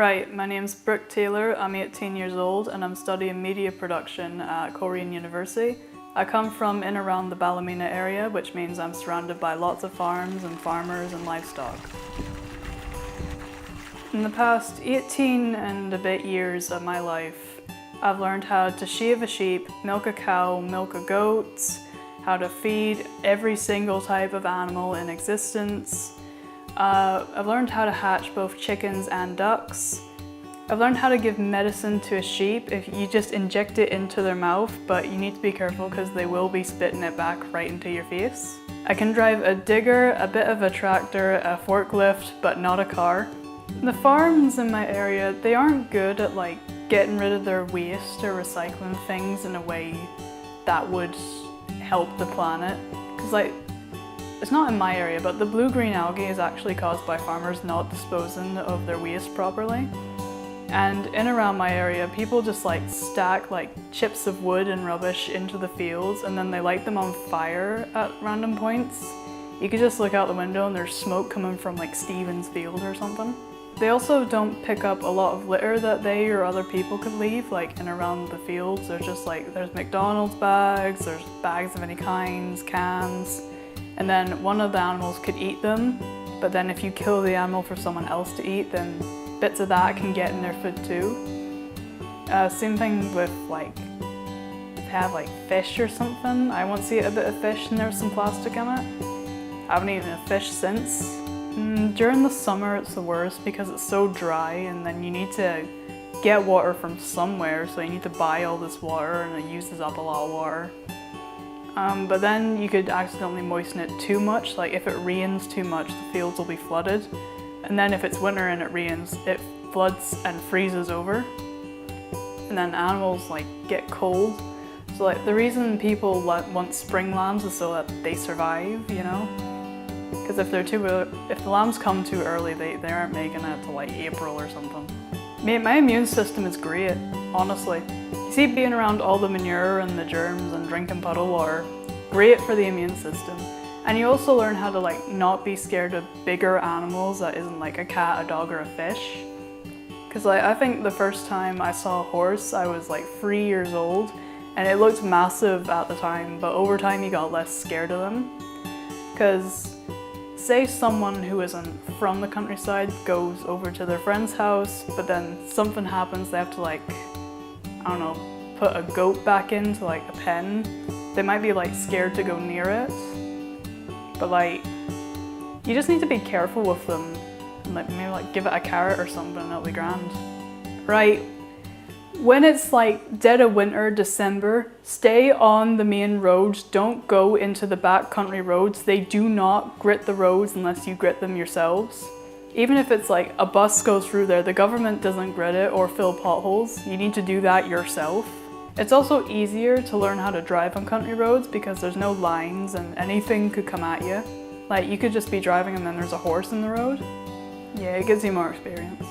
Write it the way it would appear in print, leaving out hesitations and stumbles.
Right, my name's Brooke Taylor, I'm 18 years old and I'm studying media production at Korean University. I come from in around the Ballymena area, which means I'm surrounded by lots of farms and farmers and livestock. In the past 18 and a bit years of my life, I've learned how to shave a sheep, milk a cow, milk a goat, how to feed every single type of animal in existence. I've learned how to hatch both chickens and ducks. I've learned how to give medicine to a sheep if you just inject it into their mouth, but you need to be careful because they will be spitting it back right into your face. I can drive a digger, a bit of a tractor, a forklift, but not a car. The farms in my area, they aren't good at getting rid of their waste or recycling things in a way that would help the planet. Because it's not in my area, but the blue-green algae is actually caused by farmers not disposing of their waste properly. And in around my area, people just stack chips of wood and rubbish into the fields and then they light them on fire at random points. You could just look out the window and there's smoke coming from Stevens Field or something. They also don't pick up a lot of litter that they or other people could leave, in around the fields. There's just there's McDonald's bags, there's bags of any kinds, cans. And then one of the animals could eat them, but then if you kill the animal for someone else to eat, then bits of that can get in their food too. Same thing with if they have fish or something. I once ate a bit of fish and there was some plastic in it. I haven't eaten a fish since. During the summer it's the worst because it's so dry and then you need to get water from somewhere, so you need to buy all this water and it uses up a lot of water. But then you could accidentally moisten it too much, if it rains too much the fields will be flooded. And then if it's winter and it rains, it floods and freezes over. And then animals get cold. So the reason people want spring lambs is so that they survive, you know? Because if the lambs come too early, they aren't making it to April or something. My immune system is great, honestly. You see, being around all the manure and the germs and drinking puddle water, great for the immune system. And you also learn how to not be scared of bigger animals that isn't a cat, a dog, or a fish. Because I think the first time I saw a horse, I was 3 years old, and it looked massive at the time, but over time you got less scared of them. Because say someone who isn't from the countryside goes over to their friend's house, but then something happens, they have to I don't know, put a goat back into a pen. They might be scared to go near it. But you just need to be careful with them and maybe give it a carrot or something and it'll be grand. Right, when it's dead of winter, December, stay on the main roads, don't go into the backcountry roads. They do not grit the roads unless you grit them yourselves. Even if it's a bus goes through there, the government doesn't grit it or fill potholes. You need to do that yourself. It's also easier to learn how to drive on country roads because there's no lines and anything could come at you. You could just be driving and then there's a horse in the road. Yeah, it gives you more experience.